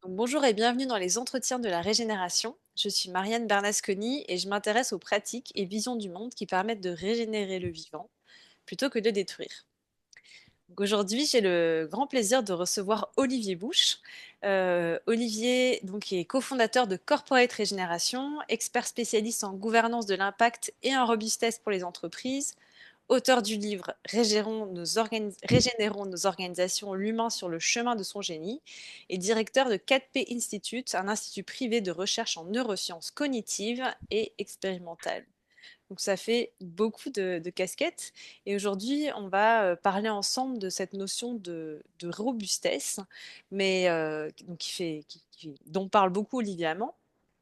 Bonjour et bienvenue dans les entretiens de la régénération. Je suis Marianne Bernasconi et je m'intéresse aux pratiques et visions du monde qui permettent de régénérer le vivant plutôt que de détruire. Aujourd'hui, j'ai le grand plaisir de recevoir Olivier Bouche. Olivier est cofondateur de Corporate Régénération, expert spécialiste en gouvernance de l'impact et en robustesse pour les entreprises, auteur du livre Régénérons nos organisations, l'humain sur le chemin de son génie, et directeur de 4P Institute, un institut privé de recherche en neurosciences cognitives et expérimentales. Donc ça fait beaucoup de casquettes. Et aujourd'hui, on va parler ensemble de cette notion de robustesse, mais donc dont parle beaucoup Olivier Hamon.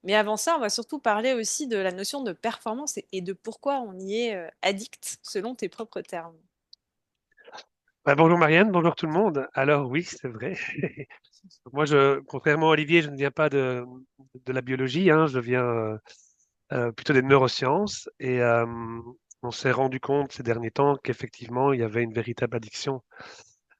Mais avant ça, on va surtout parler aussi de la notion de performance et de pourquoi on y est addict, selon tes propres termes. Bonjour Marianne, bonjour tout le monde. Alors oui, c'est vrai. Moi, contrairement à Olivier, je ne viens pas de la biologie, hein, je viens plutôt des neurosciences. On s'est rendu compte ces derniers temps qu'effectivement, il y avait une véritable addiction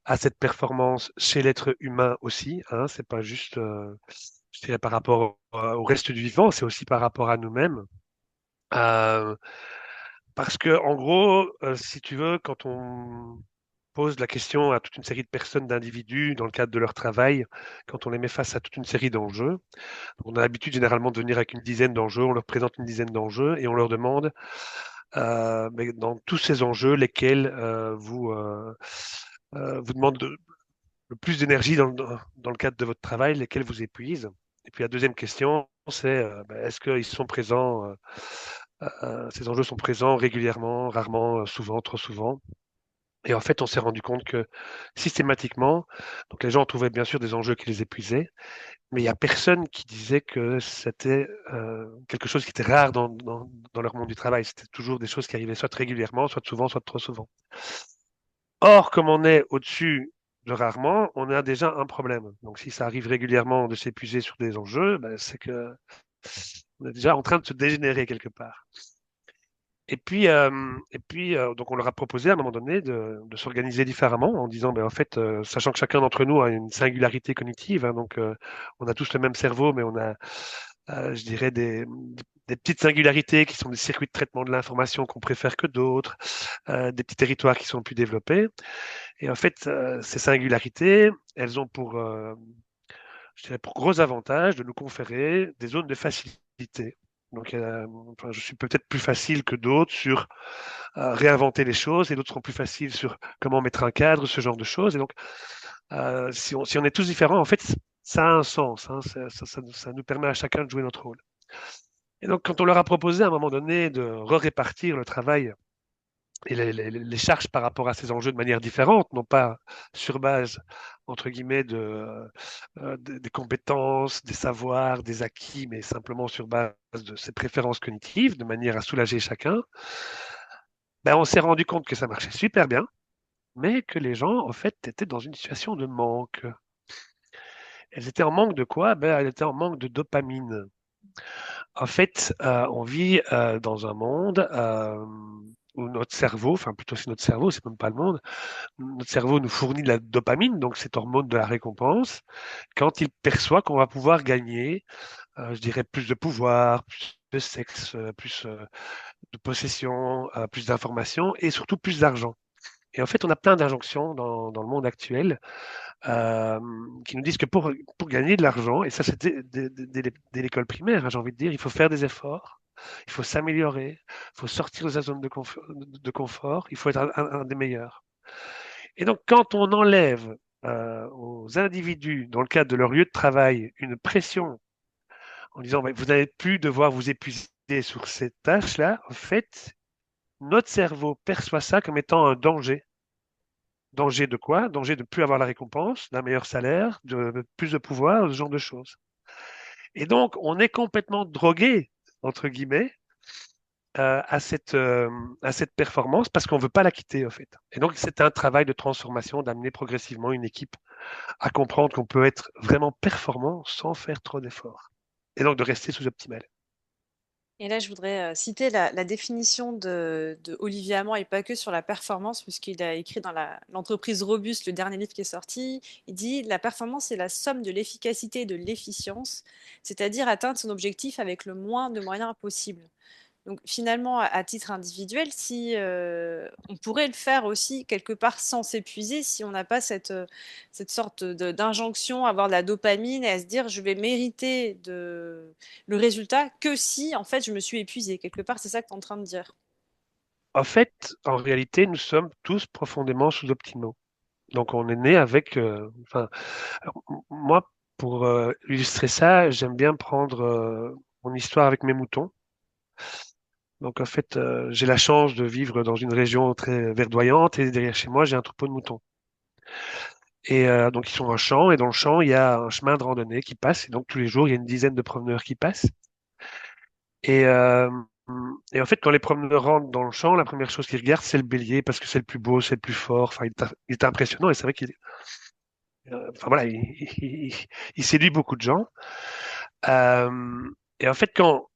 à cette performance chez l'être humain aussi. Hein. C'est pas juste, je dirais, par rapport au reste du vivant, c'est aussi par rapport à nous-mêmes. Euh, Parce que, en gros, si tu veux, quand on pose la question à toute une série de personnes, d'individus, dans le cadre de leur travail, quand on les met face à toute une série d'enjeux, on a l'habitude généralement de venir avec une dizaine d'enjeux, on leur présente une dizaine d'enjeux et on leur demande, mais dans tous ces enjeux, lesquels vous demandent le plus d'énergie dans le cadre de votre travail, lesquels vous épuisent. Et puis la deuxième question, c'est est-ce qu'ils sont présents ces enjeux sont présents régulièrement, rarement, souvent, trop souvent. Et en fait, on s'est rendu compte que systématiquement, donc les gens trouvaient bien sûr des enjeux qui les épuisaient, mais il n'y a personne qui disait que c'était quelque chose qui était rare dans leur monde du travail. C'était toujours des choses qui arrivaient soit régulièrement, soit souvent, soit trop souvent. Or, comme on est au-dessus de rarement, on a déjà un problème. Donc, si ça arrive régulièrement de s'épuiser sur des enjeux, ben, c'est que on est déjà en train de se dégénérer quelque part. Donc on leur a proposé à un moment donné de s'organiser différemment en disant, ben, en fait, sachant que chacun d'entre nous a une singularité cognitive, hein, on a tous le même cerveau, mais on a, je dirais, des petites singularités qui sont des circuits de traitement de l'information qu'on préfère que d'autres, des petits territoires qui sont plus développés. Et en fait, ces singularités, elles ont je dirais, pour gros avantage de nous conférer des zones de facilité. Donc, enfin, je suis peut-être plus facile que d'autres sur réinventer les choses et d'autres seront plus faciles sur comment mettre un cadre, ce genre de choses. Et donc, si on est tous différents, en fait, ça a un sens. Hein, ça nous permet à chacun de jouer notre rôle. Et donc, quand on leur a proposé à un moment donné de répartir le travail et les charges par rapport à ces enjeux de manière différente, non pas sur base, entre guillemets, des compétences, des savoirs, des acquis, mais simplement sur base de ses préférences cognitives, de manière à soulager chacun, ben, on s'est rendu compte que ça marchait super bien, mais que les gens, en fait, étaient dans une situation de manque. Elles étaient en manque de quoi? Ben, elles étaient en manque de dopamine. En fait, on vit dans un monde où notre cerveau, enfin plutôt c'est notre cerveau, c'est même pas le monde, notre cerveau nous fournit de la dopamine, donc cette hormone de la récompense, quand il perçoit qu'on va pouvoir gagner, je dirais, plus de pouvoir, plus de sexe, plus de possession, plus d'informations et surtout plus d'argent. Et en fait, on a plein d'injonctions dans le monde actuel euh, qui nous disent que pour gagner de l'argent, et ça c'est dès l'école primaire, hein, j'ai envie de dire, il faut faire des efforts, il faut s'améliorer, il faut sortir de sa zone de confort, il faut être un des meilleurs. Et donc quand on enlève aux individus, dans le cadre de leur lieu de travail, une pression en disant bah, vous n'allez plus devoir vous épuiser sur cette tâche-là, en fait, notre cerveau perçoit ça comme étant un danger. Danger de quoi? Danger de ne plus avoir la récompense, d'un meilleur salaire, de plus de pouvoir, ce genre de choses. Et donc, on est complètement drogué, entre guillemets, euh, à cette, euh, à cette performance parce qu'on ne veut pas la quitter, en fait. Et donc, c'est un travail de transformation, d'amener progressivement une équipe à comprendre qu'on peut être vraiment performant sans faire trop d'efforts. Et donc, de rester sous-optimal. Et là, je voudrais citer la définition de Olivier Amand et pas que sur la performance, puisqu'il a écrit dans l'entreprise robuste, le dernier livre qui est sorti. Il dit: la performance est la somme de l'efficacité et de l'efficience, c'est-à-dire atteindre son objectif avec le moins de moyens possible. Donc finalement, à titre individuel, si on pourrait le faire aussi quelque part sans s'épuiser, si on n'a pas cette sorte d'injonction à avoir de la dopamine et à se dire je vais mériter le résultat que si en fait je me suis épuisée. Quelque part, c'est ça que tu es en train de dire. En fait, en réalité, nous sommes tous profondément sous-optimaux. Donc, on est né avec. Enfin, alors, moi, pour illustrer ça, j'aime bien prendre mon histoire avec mes moutons. Donc, en fait, j'ai la chance de vivre dans une région très verdoyante et derrière chez moi, j'ai un troupeau de moutons. Et donc, ils sont en champ et dans le champ, il y a un chemin de randonnée qui passe. Et donc, tous les jours, il y a une dizaine de promeneurs qui passent. Et, euh, et en fait, quand les promeneurs rentrent dans le champ, la première chose qu'ils regardent, c'est le bélier parce que c'est le plus beau, c'est le plus fort. Enfin, il est impressionnant et c'est vrai qu'il, enfin voilà, il séduit beaucoup de gens. Et en fait, quand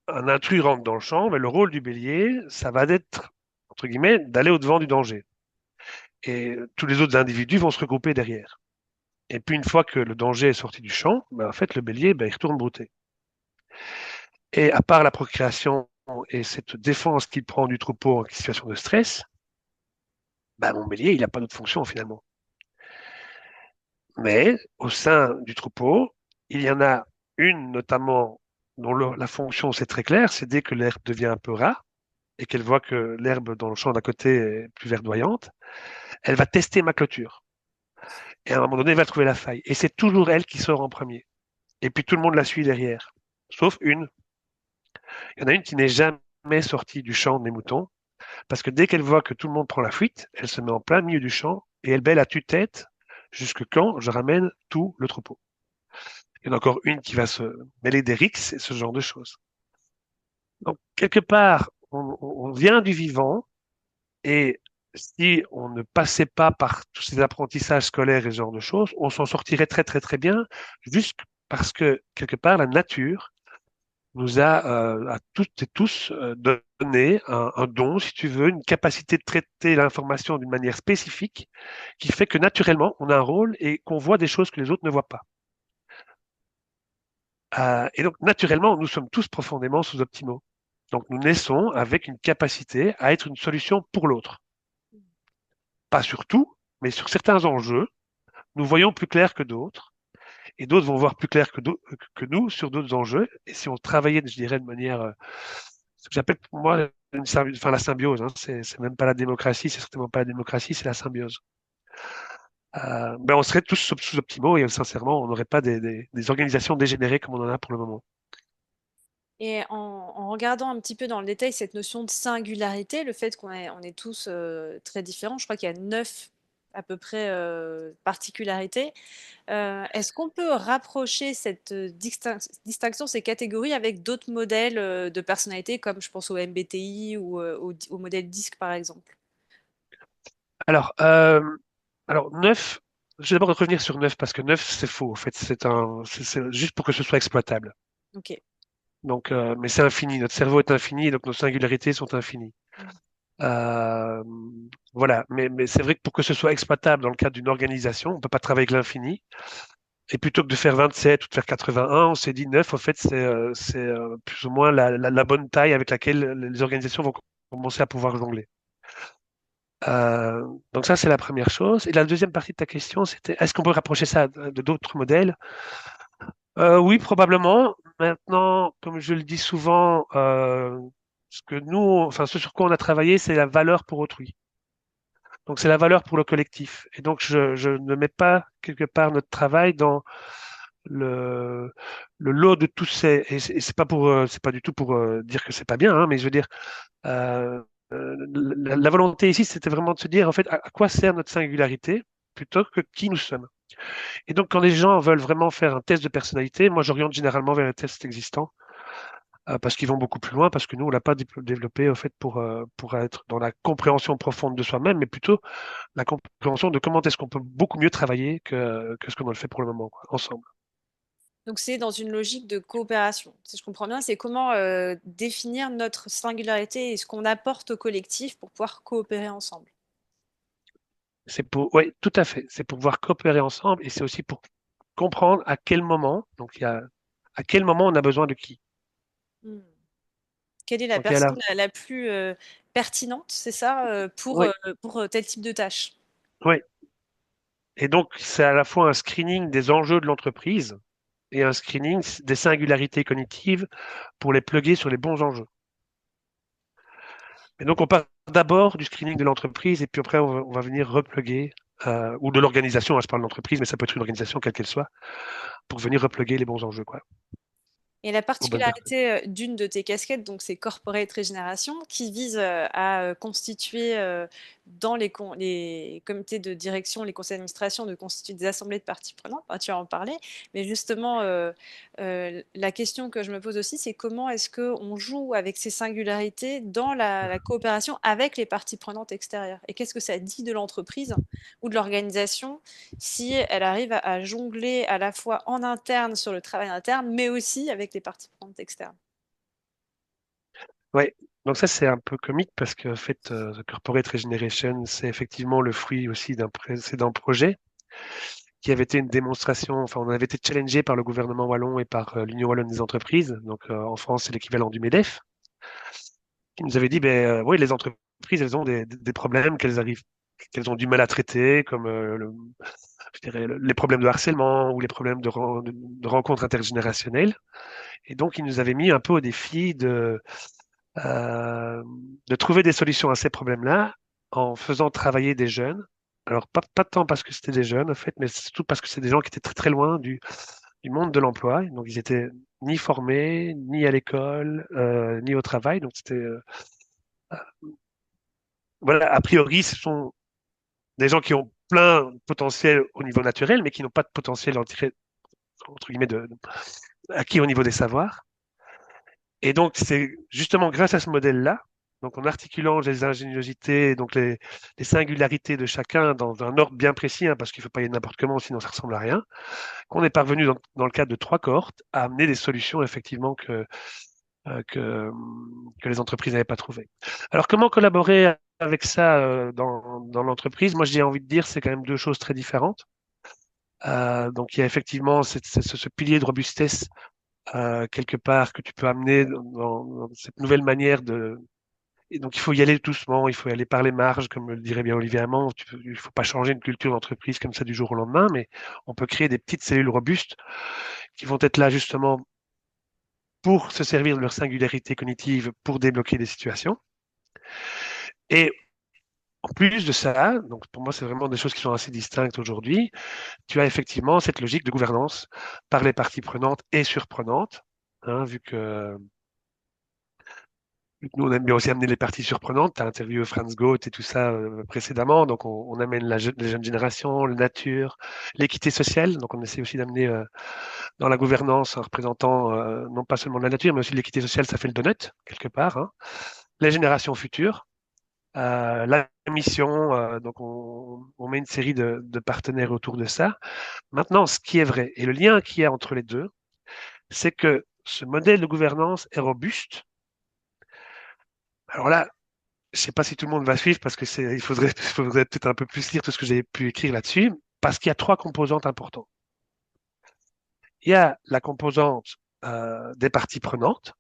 un intrus rentre dans le champ, ben, le rôle du bélier, ça va être, entre guillemets, d'aller au-devant du danger. Et tous les autres individus vont se regrouper derrière. Et puis, une fois que le danger est sorti du champ, ben, en fait, le bélier, ben, il retourne brouter. Et à part la procréation et cette défense qu'il prend du troupeau en situation de stress, ben, mon bélier, il n'a pas d'autre fonction finalement. Mais au sein du troupeau, il y en a une notamment dont la fonction, c'est très clair, c'est dès que l'herbe devient un peu rare et qu'elle voit que l'herbe dans le champ d'à côté est plus verdoyante, elle va tester ma clôture. Et à un moment donné, elle va trouver la faille. Et c'est toujours elle qui sort en premier. Et puis tout le monde la suit derrière. Sauf une. Il y en a une qui n'est jamais sortie du champ des moutons, parce que dès qu'elle voit que tout le monde prend la fuite, elle se met en plein milieu du champ et elle bêle à tue-tête jusque quand je ramène tout le troupeau. Il y en a encore une qui va se mêler des rixes et ce genre de choses. Donc, quelque part, on vient du vivant et si on ne passait pas par tous ces apprentissages scolaires et ce genre de choses, on s'en sortirait très, très, très bien, juste parce que, quelque part, la nature nous a à toutes et tous donné un don, si tu veux, une capacité de traiter l'information d'une manière spécifique qui fait que naturellement, on a un rôle et qu'on voit des choses que les autres ne voient pas. Et donc, naturellement, nous sommes tous profondément sous-optimaux. Donc, nous naissons avec une capacité à être une solution pour l'autre. Pas sur tout, mais sur certains enjeux, nous voyons plus clair que d'autres, et d'autres vont voir plus clair que nous sur d'autres enjeux. Et si on travaillait, je dirais, de manière, ce que j'appelle pour moi, enfin, la symbiose, hein, c'est même pas la démocratie, c'est certainement pas la démocratie, c'est la symbiose. Ben on serait tous sous-optimaux et sincèrement, on n'aurait pas des organisations dégénérées comme on en a pour le moment. Et en regardant un petit peu dans le détail cette notion de singularité, le fait on est tous très différents, je crois qu'il y a 9 à peu près particularités. Est-ce qu'on peut rapprocher cette distinction, ces catégories avec d'autres modèles de personnalité, comme je pense au MBTI ou au modèle DISC par exemple? Alors, alors 9, je vais d'abord revenir sur 9 parce que 9 c'est faux. En fait, c'est juste pour que ce soit exploitable. Ok. Donc, mais c'est infini. Notre cerveau est infini, donc nos singularités sont infinies. Mhm. Euh, voilà. Mais c'est vrai que pour que ce soit exploitable dans le cadre d'une organisation, on peut pas travailler avec l'infini. Et plutôt que de faire 27 ou de faire 81, on s'est dit 9, en fait, c'est plus ou moins la bonne taille avec laquelle les organisations vont commencer à pouvoir jongler. Donc ça, c'est la première chose. Et la deuxième partie de ta question, c'était est-ce qu'on peut rapprocher ça de d'autres modèles? Oui, probablement. Maintenant, comme je le dis souvent, ce que nous, enfin, ce sur quoi on a travaillé, c'est la valeur pour autrui. Donc c'est la valeur pour le collectif. Et donc je ne mets pas quelque part notre travail dans le, le lot de tous ces. Et c'est pas pour, c'est pas du tout pour dire que c'est pas bien, hein, mais je veux dire, euh, la volonté ici, c'était vraiment de se dire en fait à quoi sert notre singularité plutôt que qui nous sommes. Et donc quand les gens veulent vraiment faire un test de personnalité, moi j'oriente généralement vers les tests existants parce qu'ils vont beaucoup plus loin, parce que nous on l'a pas développé en fait pour être dans la compréhension profonde de soi-même, mais plutôt la compréhension de comment est-ce qu'on peut beaucoup mieux travailler que ce qu'on le fait pour le moment, quoi, ensemble. Donc c'est dans une logique de coopération. Si je comprends bien, c'est comment définir notre singularité et ce qu'on apporte au collectif pour pouvoir coopérer ensemble. Oui, tout à fait. C'est pour pouvoir coopérer ensemble et c'est aussi pour comprendre à quel moment, à quel moment on a besoin de qui. Hmm. Quelle est la Donc il y a personne la plus pertinente, c'est ça, oui, pour tel type de tâche? oui. Et donc c'est à la fois un screening des enjeux de l'entreprise et un screening des singularités cognitives pour les plugger sur les bons enjeux. Et donc on part d'abord du screening de l'entreprise et puis après on va venir repluguer ou de l'organisation. Hein, je parle de l'entreprise, mais ça peut être une organisation quelle qu'elle soit pour venir repluguer les bons enjeux, quoi, Et la aux bonnes personnes. particularité d'une de tes casquettes, donc c'est Corporate Régénération, qui vise à constituer dans les comités de direction, les conseils d'administration, de constituer des assemblées de parties prenantes. Bah, tu vas en parler. Mais justement, la question que je me pose aussi, c'est comment est-ce qu'on joue avec ces singularités dans la coopération avec les parties prenantes extérieures? Et qu'est-ce que ça dit de l'entreprise ou de l'organisation si elle arrive à jongler à la fois en interne sur le travail interne, mais aussi avec les parties prenantes externes. Ouais. Donc ça, c'est un peu comique parce que en fait, The Corporate Regeneration, c'est effectivement le fruit aussi d'un précédent projet qui avait été une démonstration, enfin, on avait été challengé par le gouvernement wallon et par l'Union wallonne des entreprises. Donc en France, c'est l'équivalent du MEDEF, qui nous avait dit, ben oui, les entreprises, elles ont des problèmes qu'elles ont du mal à traiter, comme je dirais, les problèmes de harcèlement ou les problèmes de rencontres intergénérationnelles. Et donc, ils nous avaient mis un peu au défi euh, de trouver des solutions à ces problèmes-là en faisant travailler des jeunes. Alors, pas tant parce que c'était des jeunes, en fait, mais surtout parce que c'est des gens qui étaient très, très loin du monde de l'emploi. Donc, ils étaient ni formés, ni à l'école, ni au travail. Donc, c'était, voilà, a priori, ce sont des gens qui ont plein de potentiel au niveau naturel, mais qui n'ont pas de potentiel entre guillemets acquis au niveau des savoirs. Et donc, c'est justement grâce à ce modèle-là, donc en articulant les ingéniosités, donc les singularités de chacun dans un ordre bien précis, hein, parce qu'il ne faut pas y aller n'importe comment, sinon ça ressemble à rien, qu'on est parvenu dans le cadre de trois cohortes à amener des solutions effectivement euh, que, que les entreprises n'avaient pas trouvées. Alors, comment collaborer avec ça dans l'entreprise? Moi, j'ai envie de dire, c'est quand même deux choses très différentes. Donc, il y a effectivement ce pilier de robustesse quelque part que tu peux amener dans cette nouvelle manière de. Et donc, il faut y aller doucement, il faut y aller par les marges, comme le dirait bien Olivier Hamon. Il ne faut pas changer une culture d'entreprise comme ça du jour au lendemain, mais on peut créer des petites cellules robustes qui vont être là justement pour se servir de leur singularité cognitive pour débloquer des situations. Et en plus de ça, donc pour moi, c'est vraiment des choses qui sont assez distinctes aujourd'hui. Tu as effectivement cette logique de gouvernance par les parties prenantes et surprenantes, hein, vu que nous, on aime bien aussi amener les parties surprenantes. Tu as interviewé Franz Goethe et tout ça précédemment. Donc, on amène les jeunes générations, la nature, l'équité sociale. Donc, on essaie aussi d'amener dans la gouvernance un représentant non pas seulement de la nature, mais aussi de l'équité sociale. Ça fait le donut, quelque part. Hein. Les générations futures, la mission. Donc, on met une série de partenaires autour de ça. Maintenant, ce qui est vrai et le lien qu'il y a entre les deux, c'est que ce modèle de gouvernance est robuste. Alors là, je sais pas si tout le monde va suivre parce que il faudrait peut-être un peu plus lire tout ce que j'ai pu écrire là-dessus, parce qu'il y a trois composantes importantes. Il y a la composante des parties prenantes,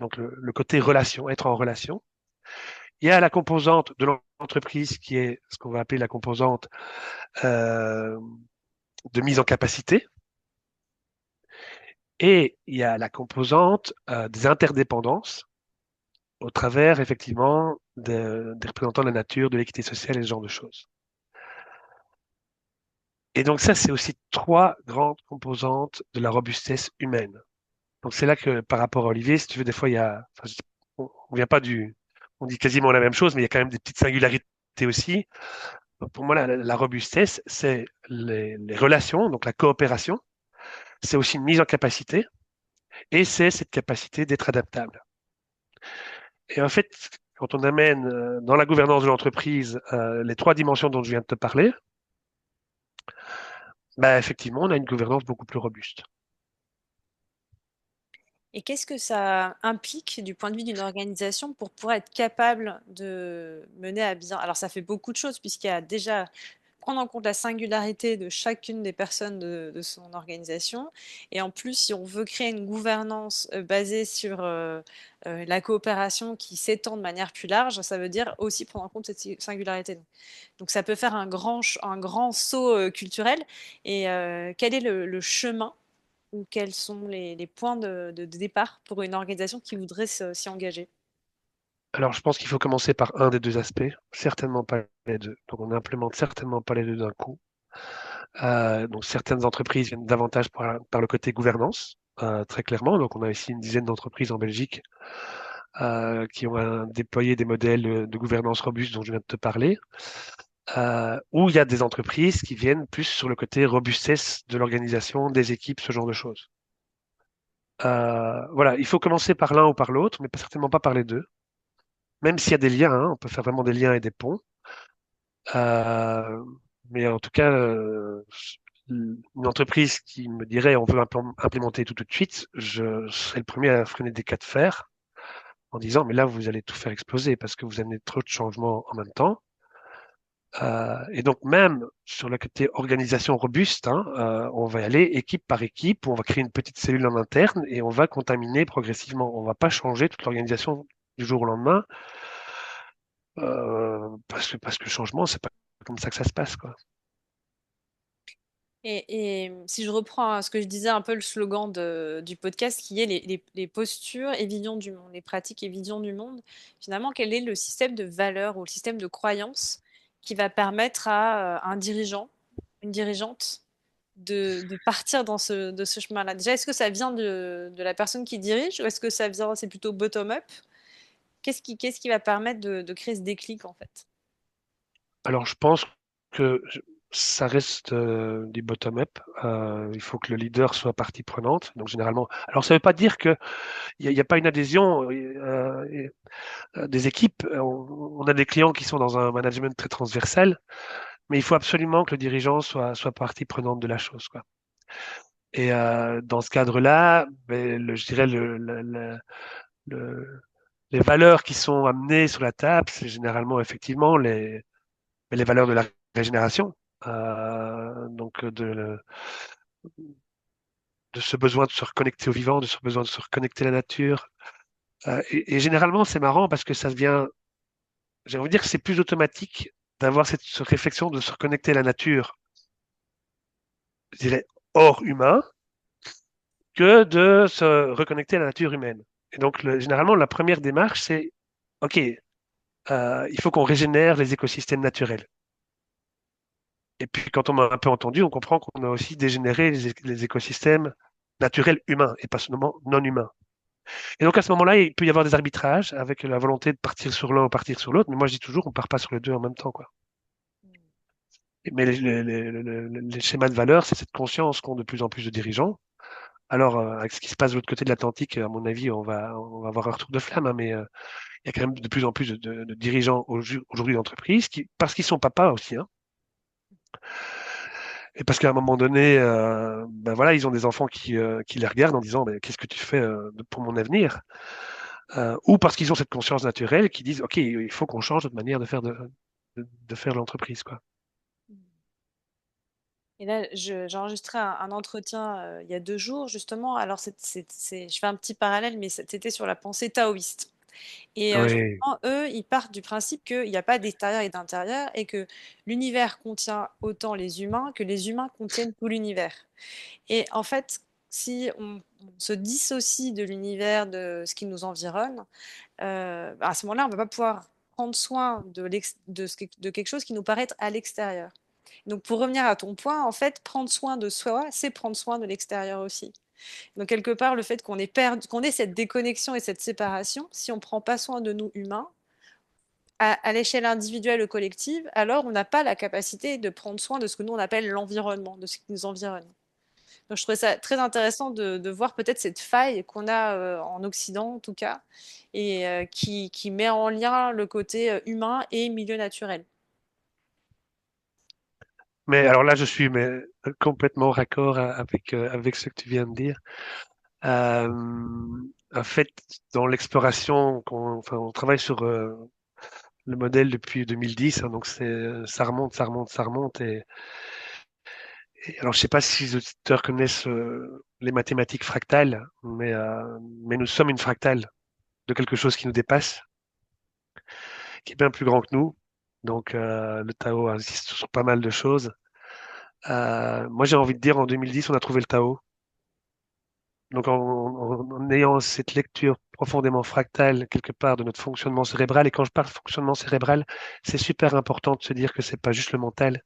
donc le côté relation, être en relation. Il y a la composante de l'entreprise qui est ce qu'on va appeler la composante euh, de mise en capacité. Et il y a la composante des interdépendances au travers effectivement des représentants de la nature, de l'équité sociale et ce genre de choses. Et donc ça, c'est aussi trois grandes composantes de la robustesse humaine. Donc c'est là que par rapport à Olivier, si tu veux, des fois, il y a, enfin, on vient pas on dit quasiment la même chose, mais il y a quand même des petites singularités aussi. Donc pour moi, la robustesse, c'est les relations, donc la coopération. C'est aussi une mise en capacité et c'est cette capacité d'être adaptable. Et en fait, quand on amène dans la gouvernance de l'entreprise les trois dimensions dont je viens de te parler, bah, effectivement, on a une gouvernance beaucoup plus robuste. Et qu'est-ce que ça implique du point de vue d'une organisation pour pouvoir être capable de mener à bien? Alors ça fait beaucoup de choses puisqu'il y a déjà prendre en compte la singularité de chacune des personnes de son organisation. Et en plus, si on veut créer une gouvernance basée sur la coopération qui s'étend de manière plus large, ça veut dire aussi prendre en compte cette singularité. Donc ça peut faire un grand saut culturel. Et quel est le chemin ou quels sont les points de départ pour une organisation qui voudrait s'y engager? Alors, je pense qu'il faut commencer par un des deux aspects, certainement pas les deux. Donc, on n'implémente certainement pas les deux d'un coup. Donc, certaines entreprises viennent davantage par le côté gouvernance, très clairement. Donc, on a ici une dizaine d'entreprises en Belgique qui ont déployé des modèles de gouvernance robustes dont je viens de te parler. Ou il y a des entreprises qui viennent plus sur le côté robustesse de l'organisation, des équipes, ce genre de choses. Voilà, il faut commencer par l'un ou par l'autre, mais certainement pas par les deux. Même s'il y a des liens, hein, on peut faire vraiment des liens et des ponts. Euh, mais en tout cas, une entreprise qui me dirait on veut implémenter tout de suite, je serais le premier à freiner des cas de fer en disant mais là vous allez tout faire exploser parce que vous amenez trop de changements en même temps. Et donc même sur le côté organisation robuste, hein, on va y aller équipe par équipe, on va créer une petite cellule en interne et on va contaminer progressivement. On va pas changer toute l'organisation du jour au lendemain parce que le changement c'est pas comme ça que ça se passe quoi. Si je reprends ce que je disais un peu le slogan du podcast qui est les postures et visions du monde, les pratiques et visions du monde, finalement, quel est le système de valeurs ou le système de croyances qui va permettre à un dirigeant, une dirigeante, de partir de ce chemin-là? Déjà, est-ce que ça vient de la personne qui dirige ou est-ce que ça vient, c'est plutôt bottom-up? Qu'est-ce qui va permettre de créer ce déclic en fait? Alors, je pense que ça reste du bottom-up. Il faut que le leader soit partie prenante. Donc, généralement, alors ça ne veut pas dire qu'il n'y a pas une adhésion des équipes. On a des clients qui sont dans un management très transversal, mais il faut absolument que le dirigeant soit partie prenante de la chose, quoi. Et dans ce cadre-là, ben, je dirais le- les valeurs qui sont amenées sur la table, c'est généralement effectivement les valeurs de la régénération, donc de ce besoin de se reconnecter au vivant, de ce besoin de se reconnecter à la nature. Et généralement, c'est marrant parce que ça devient, j'ai envie de dire que c'est plus automatique d'avoir cette réflexion de se reconnecter à la nature, je dirais, hors humain, que de se reconnecter à la nature humaine. Et donc, généralement, la première démarche, c'est, OK, il faut qu'on régénère les écosystèmes naturels. Et puis, quand on m'a un peu entendu, on comprend qu'on a aussi dégénéré les écosystèmes naturels humains et pas seulement non humains. Et donc, à ce moment-là, il peut y avoir des arbitrages avec la volonté de partir sur l'un ou partir sur l'autre. Mais moi, je dis toujours, on part pas sur les deux en même temps, quoi. Mais les schémas de valeur, c'est cette conscience qu'ont de plus en plus de dirigeants. Alors, avec ce qui se passe de l'autre côté de l'Atlantique, à mon avis, on va avoir un retour de flamme, hein, mais il y a quand même de plus en plus de dirigeants aujourd'hui d'entreprises parce qu'ils sont papas aussi, hein, et parce qu'à un moment donné, ben voilà, ils ont des enfants qui les regardent en disant, mais qu'est-ce que tu fais pour mon avenir? Ou parce qu'ils ont cette conscience naturelle qui disent, OK, il faut qu'on change notre manière de faire l'entreprise, quoi. Et là, j'ai enregistré un entretien il y a 2 jours, justement. Alors, je fais un petit parallèle, mais c'était sur la pensée taoïste. Et Oui, justement, eux, ils partent du principe qu'il n'y a pas d'extérieur et d'intérieur et que l'univers contient autant les humains que les humains contiennent tout l'univers. Et en fait, si on se dissocie de l'univers, de ce qui nous environne, à ce moment-là, on ne va pas pouvoir prendre soin de quelque chose qui nous paraît être à l'extérieur. Donc, pour revenir à ton point, en fait, prendre soin de soi, c'est prendre soin de l'extérieur aussi. Donc, quelque part, le fait qu'on ait cette déconnexion et cette séparation, si on ne prend pas soin de nous humains, à l'échelle individuelle ou collective, alors on n'a pas la capacité de prendre soin de ce que nous on appelle l'environnement, de ce qui nous environne. Donc, je trouvais ça très intéressant de voir peut-être cette faille qu'on a en Occident, en tout cas, et qui met en lien le côté humain et milieu naturel. mais alors là, je suis complètement raccord avec ce que tu viens de dire. Euh, En fait, dans l'exploration, enfin, on travaille sur le modèle depuis 2010, hein, donc ça remonte, ça remonte, ça remonte. Alors, je sais pas si les auditeurs connaissent les mathématiques fractales, mais nous sommes une fractale de quelque chose qui nous dépasse, qui est bien plus grand que nous. Donc, le Tao insiste sur pas mal de choses. Moi, j'ai envie de dire, en 2010, on a trouvé le Tao. Donc, en ayant cette lecture profondément fractale quelque part de notre fonctionnement cérébral, et quand je parle de fonctionnement cérébral, c'est super important de se dire que c'est pas juste le mental.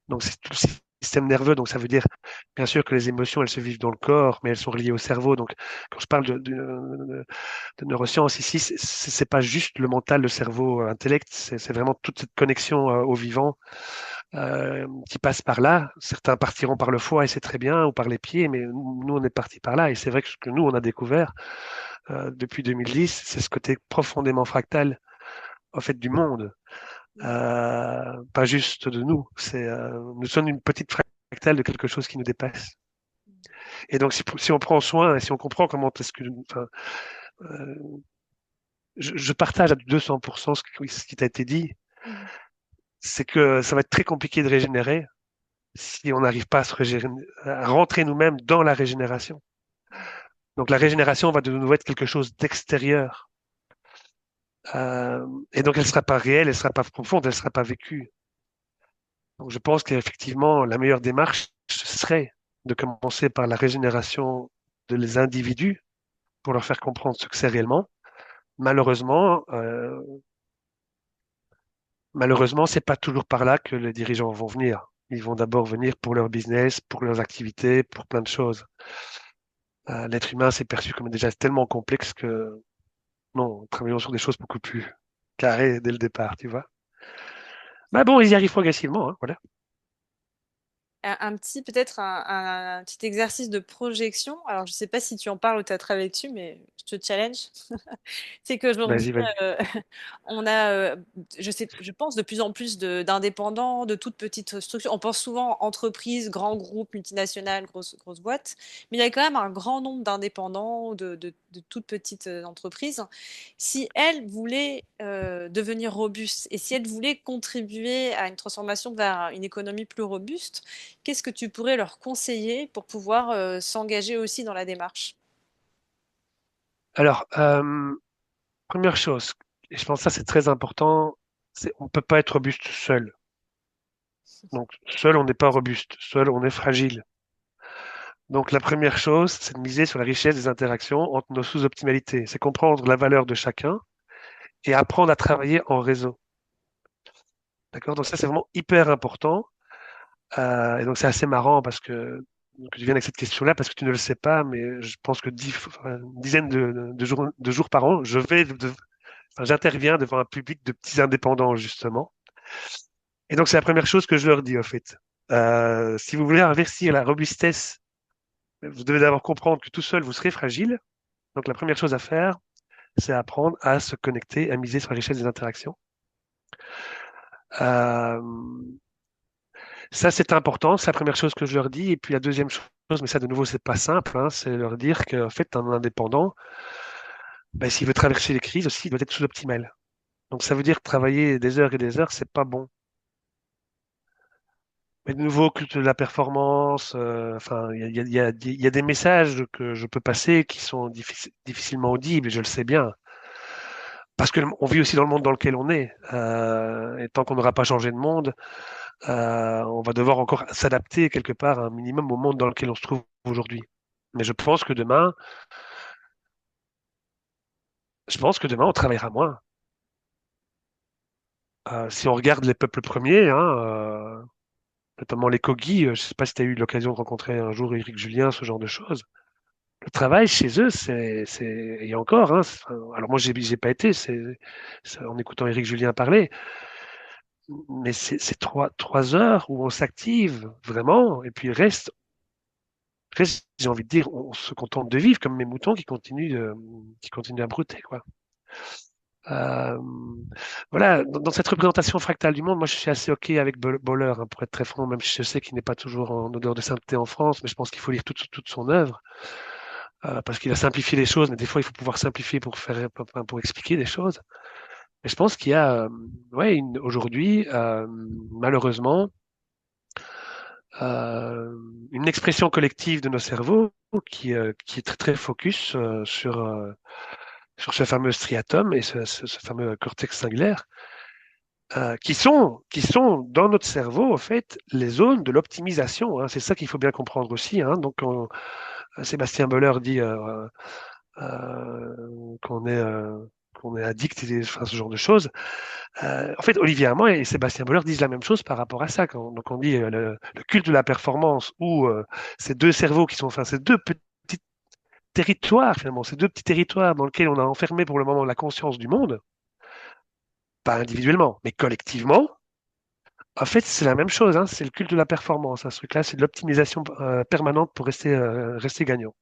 Donc, c'est tout le système nerveux. Donc, ça veut dire, bien sûr, que les émotions, elles se vivent dans le corps, mais elles sont reliées au cerveau. Donc, quand je parle de neurosciences ici, c'est pas juste le mental, le cerveau, intellect. C'est vraiment toute cette connexion au vivant qui passe par là. Certains partiront par le foie et c'est très bien, ou par les pieds, mais nous, on est parti par là. Et c'est vrai que ce que nous, on a découvert depuis 2010, c'est ce côté profondément fractal, en fait, du monde. Pas juste de nous. Nous sommes une petite fractale de quelque chose qui nous dépasse. Et donc, si on prend soin et si on comprend comment est-ce que, enfin, euh, je partage à 200% ce qui t'a été dit, Mhm. c'est que ça va être très compliqué de régénérer si on n'arrive pas à rentrer nous-mêmes dans la régénération. Donc la régénération va de nouveau être quelque chose d'extérieur. Et donc elle ne sera pas réelle, elle ne sera pas profonde, elle ne sera pas vécue. Donc je pense qu'effectivement, la meilleure démarche ce serait de commencer par la régénération de les individus pour leur faire comprendre ce que c'est réellement. Malheureusement, malheureusement, c'est pas toujours par là que les dirigeants vont venir. Ils vont d'abord venir pour leur business, pour leurs activités, pour plein de choses. L'être humain, c'est perçu comme déjà tellement complexe que non, travaillons sur des choses beaucoup plus carrées dès le départ, tu vois. Mais bon, ils y arrivent progressivement, hein, voilà. Un petit, peut-être un petit exercice de projection. Alors, je sais pas si tu en parles ou tu as travaillé dessus, mais je te challenge. C'est qu'aujourd'hui, Vas-y, vas-y. on a, je pense, de plus en plus d'indépendants, de toutes petites structures. On pense souvent entreprises, grands groupes, multinationales, grosses boîtes, mais il y a quand même un grand nombre d'indépendants, de toutes petites entreprises. Si elles voulaient devenir robustes et si elles voulaient contribuer à une transformation vers une économie plus robuste, qu'est-ce que tu pourrais leur conseiller pour pouvoir s'engager aussi dans la démarche? Alors, première chose, et je pense que ça c'est très important, c'est on ne peut pas être robuste seul. Donc, seul, on n'est pas robuste. Seul, on est fragile. Donc, la première chose, c'est de miser sur la richesse des interactions entre nos sous-optimalités. C'est comprendre la valeur de chacun et apprendre à travailler en réseau. D'accord? Donc, ça, c'est vraiment hyper important. Et donc, c'est assez marrant parce que tu viens avec cette question-là parce que tu ne le sais pas, mais je pense que une dizaine de jours par an, enfin, j'interviens devant un public de petits indépendants, justement. Et donc, c'est la première chose que je leur dis, en fait. Si vous voulez investir la robustesse, vous devez d'abord comprendre que tout seul, vous serez fragile. Donc, la première chose à faire, c'est apprendre à se connecter, à miser sur la richesse des interactions. Euh, Ça, c'est important. C'est la première chose que je leur dis. Et puis, la deuxième chose, mais ça, de nouveau, c'est pas simple, hein, c'est leur dire qu'en fait, un indépendant, ben, s'il veut traverser les crises aussi, il doit être sous-optimal. Donc, ça veut dire travailler des heures et des heures, c'est pas bon. Mais de nouveau, culte de la performance, enfin, il y a des messages que je peux passer qui sont difficilement audibles, et je le sais bien. Parce qu'on vit aussi dans le monde dans lequel on est. Et tant qu'on n'aura pas changé de monde, on va devoir encore s'adapter quelque part un minimum au monde dans lequel on se trouve aujourd'hui. Mais je pense que demain, on travaillera moins. Si on regarde les peuples premiers, hein, notamment les Kogi, je ne sais pas si tu as eu l'occasion de rencontrer un jour Éric Julien, ce genre de choses. Le travail chez eux, et encore, hein, alors moi, j'ai pas été, c'est en écoutant Éric Julien parler, mais c'est trois heures où on s'active vraiment, et puis j'ai envie de dire, on se contente de vivre comme mes moutons qui continuent à brouter, quoi. Euh, voilà, dans cette représentation fractale du monde, moi je suis assez OK avec Boller, hein, pour être très franc, même si je sais qu'il n'est pas toujours en odeur de sainteté en France, mais je pense qu'il faut lire toute son œuvre. parce qu'il a simplifié les choses, mais des fois, il faut pouvoir simplifier pour expliquer des choses. Et je pense qu'il y a, ouais, aujourd'hui, malheureusement, euh, une expression collective de nos cerveaux qui est très, très focus sur ce fameux striatum et ce fameux cortex singulaire, qui sont dans notre cerveau, en fait, les zones de l'optimisation, hein. C'est ça qu'il faut bien comprendre aussi, hein. Donc, Sébastien Boller dit qu'on est addict, enfin, ce genre de choses. En fait, Olivier Armand et Sébastien Boller disent la même chose par rapport à ça. Donc, on dit le culte de la performance, où ces deux cerveaux qui sont, enfin, ces deux petits territoires, finalement, ces deux petits territoires dans lesquels on a enfermé pour le moment la conscience du monde, pas individuellement, mais collectivement. En fait, c'est la même chose, hein. C'est le culte de la performance, hein, ce truc-là, c'est de l'optimisation permanente pour rester gagnant.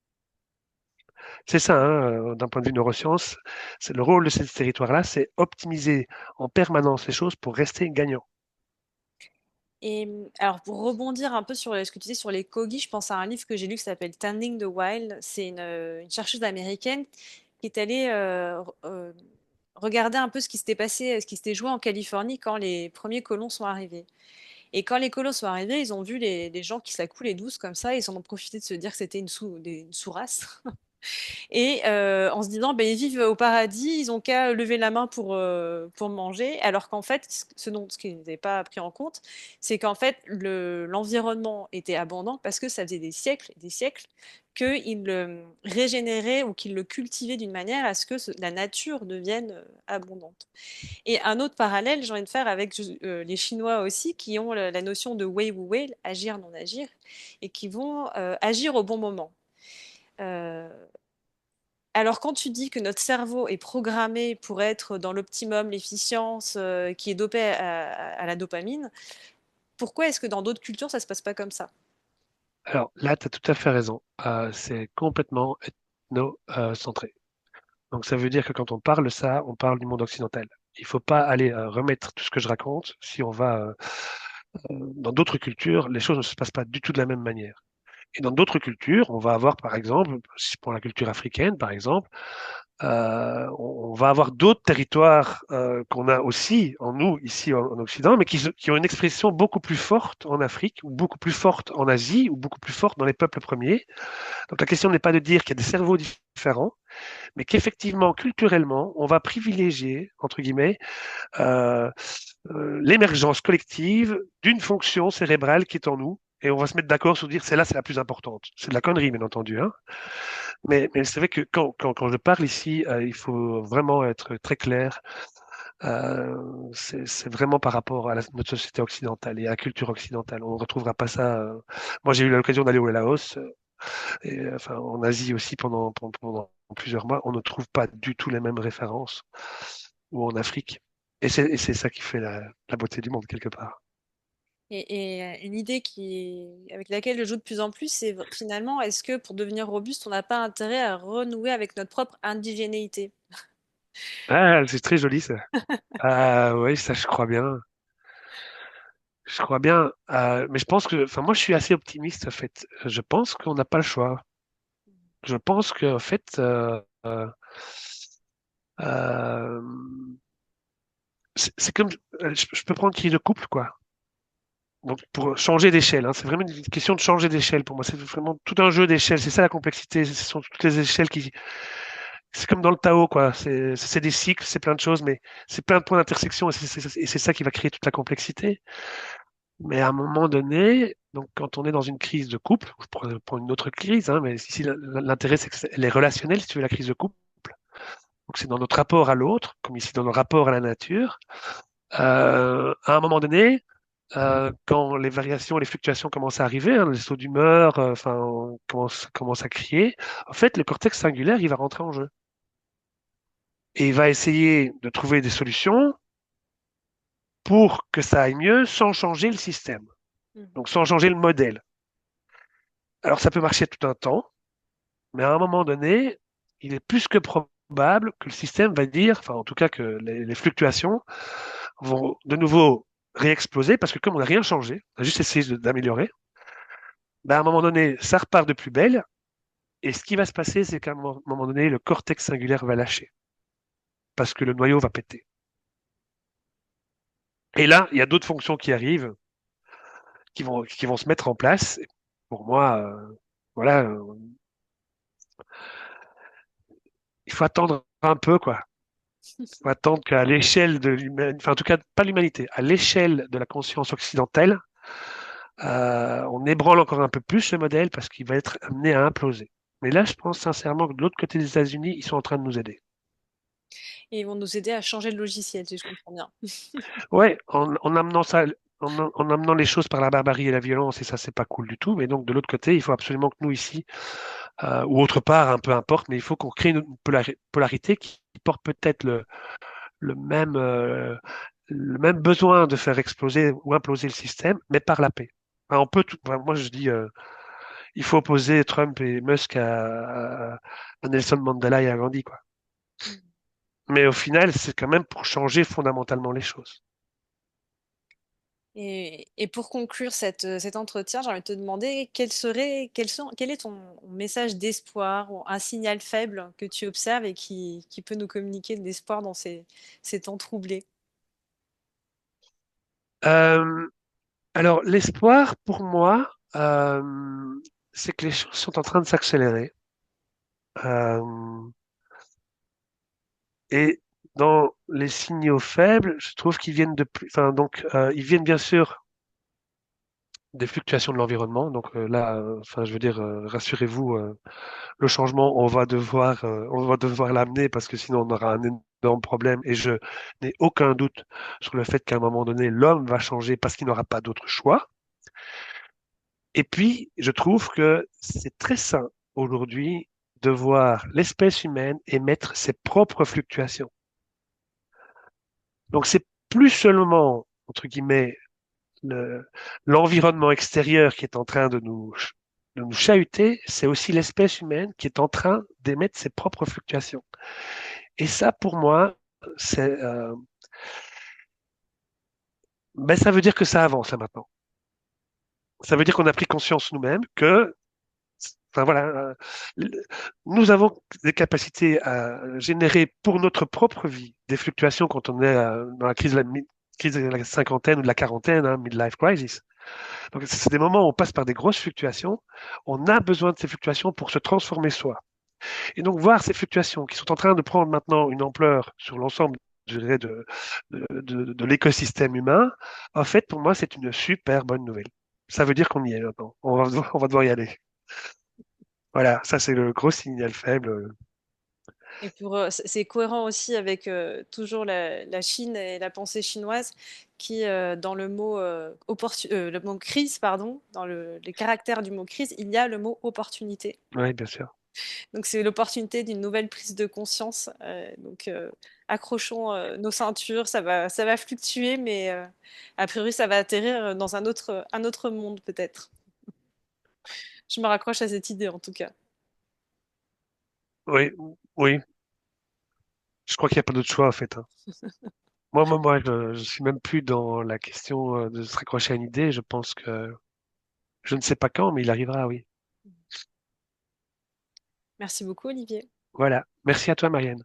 C'est ça, hein, d'un point de vue neurosciences, c'est le rôle de ces territoires-là, c'est optimiser en permanence les choses pour rester gagnant. Et alors pour rebondir un peu sur ce que tu disais sur les corgis, je pense à un livre que j'ai lu qui s'appelle Tending the Wild. C'est une chercheuse américaine qui est allée regarder un peu ce qui s'était passé, ce qui s'était joué en Californie quand les premiers colons sont arrivés. Et quand les colons sont arrivés, ils ont vu les gens qui se la coulaient douce comme ça, ils en ont profité de se dire que c'était une sous-race. Et en se disant, ben, ils vivent au paradis, ils ont qu'à lever la main pour manger, alors qu'en fait, ce qu'ils n'avaient pas pris en compte, c'est qu'en fait, l'environnement était abondant parce que ça faisait des siècles et des siècles qu'ils le régénéraient ou qu'ils le cultivaient d'une manière à ce que la nature devienne abondante. Et un autre parallèle, j'ai envie de faire avec les Chinois aussi, qui ont la notion de wei wu wei, agir, non agir, et qui vont agir au bon moment. Euh, alors, quand tu dis que notre cerveau est programmé pour être dans l'optimum, l'efficience, qui est dopé à la dopamine, pourquoi est-ce que dans d'autres cultures, ça se passe pas comme ça? Alors là, tu as tout à fait raison. C'est complètement ethnocentré. Donc ça veut dire que quand on parle de ça, on parle du monde occidental. Il faut pas aller remettre tout ce que je raconte. Si on va dans d'autres cultures, les choses ne se passent pas du tout de la même manière. Et dans d'autres cultures, on va avoir, par exemple, si pour la culture africaine, par exemple, on va avoir d'autres territoires qu'on a aussi en nous, ici en Occident, mais qui ont une expression beaucoup plus forte en Afrique, ou beaucoup plus forte en Asie, ou beaucoup plus forte dans les peuples premiers. Donc la question n'est pas de dire qu'il y a des cerveaux différents, mais qu'effectivement, culturellement, on va privilégier, entre guillemets, euh, l'émergence collective d'une fonction cérébrale qui est en nous. Et on va se mettre d'accord sur dire celle-là, c'est la plus importante. C'est de la connerie, bien entendu, hein. Mais c'est vrai que quand je parle ici, il faut vraiment être très clair. Euh, c'est vraiment par rapport à notre société occidentale et à la culture occidentale. On ne retrouvera pas ça. Moi, j'ai eu l'occasion d'aller au Laos, et enfin en Asie aussi pendant plusieurs mois. On ne trouve pas du tout les mêmes références, ou en Afrique. Et c'est ça qui fait la beauté du monde, quelque part. Et une idée avec laquelle je joue de plus en plus, c'est finalement, est-ce que pour devenir robuste, on n'a pas intérêt à renouer avec notre propre indigénéité? Ah, c'est très joli ça. Ah oui, ça je crois bien. Je crois bien. Mais je pense que, enfin moi je suis assez optimiste en fait. Je pense qu'on n'a pas le choix. Je pense que en fait, euh, c'est comme, je peux prendre crise de couple quoi. Donc pour changer d'échelle, hein, c'est vraiment une question de changer d'échelle pour moi. C'est vraiment tout un jeu d'échelle. C'est ça la complexité. Ce sont toutes les échelles qui, c'est comme dans le Tao quoi. C'est des cycles, c'est plein de choses, mais c'est plein de points d'intersection et c'est ça qui va créer toute la complexité. Mais à un moment donné, donc quand on est dans une crise de couple, je prends une autre crise, hein, mais ici l'intérêt c'est qu'elle est relationnelle, si tu veux, la crise de couple. Donc c'est dans notre rapport à l'autre, comme ici dans nos rapports à la nature. À un moment donné, quand les variations, les fluctuations commencent à arriver, hein, les sauts d'humeur, enfin, on commence à crier, en fait, le cortex singulaire, il va rentrer en jeu. Et il va essayer de trouver des solutions pour que ça aille mieux sans changer le système. Mhm. Donc sans changer le modèle. Alors ça peut marcher tout un temps, mais à un moment donné, il est plus que probable que le système va dire, enfin en tout cas que les fluctuations vont de nouveau réexploser parce que comme on n'a rien changé, on a juste essayé d'améliorer, ben à un moment donné, ça repart de plus belle Et ce qui va se passer, c'est qu'à un moment donné, le cortex singulaire va lâcher parce que le noyau va péter. Et là, il y a d'autres fonctions qui arrivent, qui vont se mettre en place. Et pour moi, voilà, il faut attendre un peu, quoi. Il faut attendre qu'à l'échelle de l'humanité, enfin, en tout cas, pas l'humanité, à l'échelle de la conscience occidentale, on ébranle encore un peu plus le modèle parce qu'il va être amené à imploser. Mais là, je pense sincèrement que de l'autre côté des États-Unis, ils sont en train de nous aider. Et ils vont nous aider à changer le logiciel, si je comprends bien. Ouais, en amenant ça, en amenant les choses par la barbarie et la violence, et ça, c'est pas cool du tout. Mais donc, de l'autre côté, il faut absolument que nous, ici, ou autre part, peu importe, mais il faut qu'on crée une polarité qui porte peut-être le même besoin de faire exploser ou imploser le système, mais par la paix. Enfin, on peut enfin, moi, je dis, il faut opposer Trump et Musk à Nelson Mandela et à Gandhi, quoi. Mais au final, c'est quand même pour changer fondamentalement les choses. Et pour conclure cet entretien, j'ai envie de te demander quel est ton message d'espoir ou un signal faible que tu observes et qui peut nous communiquer de l'espoir dans ces temps troublés. Euh, alors, l'espoir, pour moi, c'est que les choses sont en train de s'accélérer. Euh, et dans les signaux faibles, je trouve qu'ils viennent de plus, enfin, donc, ils viennent bien sûr des fluctuations de l'environnement. Donc là, enfin, je veux dire, rassurez-vous, le changement, on va devoir l'amener parce que sinon on aura un énorme problème. Et je n'ai aucun doute sur le fait qu'à un moment donné, l'homme va changer parce qu'il n'aura pas d'autre choix. Et puis, je trouve que c'est très sain aujourd'hui de voir l'espèce humaine émettre ses propres fluctuations. Donc, c'est plus seulement, entre guillemets, le- l'environnement extérieur qui est en train de nous chahuter, c'est aussi l'espèce humaine qui est en train d'émettre ses propres fluctuations. Et ça, pour moi, c'est, ben, ça veut dire que ça avance là maintenant. Ça veut dire qu'on a pris conscience nous-mêmes que, enfin voilà, nous avons des capacités à générer pour notre propre vie des fluctuations quand on est dans la crise de la cinquantaine ou de la quarantaine, hein, midlife crisis. Donc, c'est des moments où on passe par des grosses fluctuations. On a besoin de ces fluctuations pour se transformer soi. Et donc, voir ces fluctuations qui sont en train de prendre maintenant une ampleur sur l'ensemble, je dirais, de l'écosystème humain, en fait, pour moi, c'est une super bonne nouvelle. Ça veut dire qu'on y est maintenant. On va devoir y aller. Voilà, ça, c'est le gros signal faible. Et c'est cohérent aussi avec toujours la Chine et la pensée chinoise qui, dans le mot crise, pardon, dans les caractères du mot crise, il y a le mot opportunité. Oui, bien sûr. Donc c'est l'opportunité d'une nouvelle prise de conscience. Accrochons nos ceintures, ça va fluctuer, mais a priori ça va atterrir dans un autre monde peut-être. Je me raccroche à cette idée en tout cas. Oui, oui. Je crois qu'il n'y a pas d'autre choix, en fait, hein. Moi, je suis même plus dans la question de se raccrocher à une idée. Je pense que je ne sais pas quand, mais il arrivera, oui. Merci beaucoup Olivier. Voilà. Merci à toi, Marianne.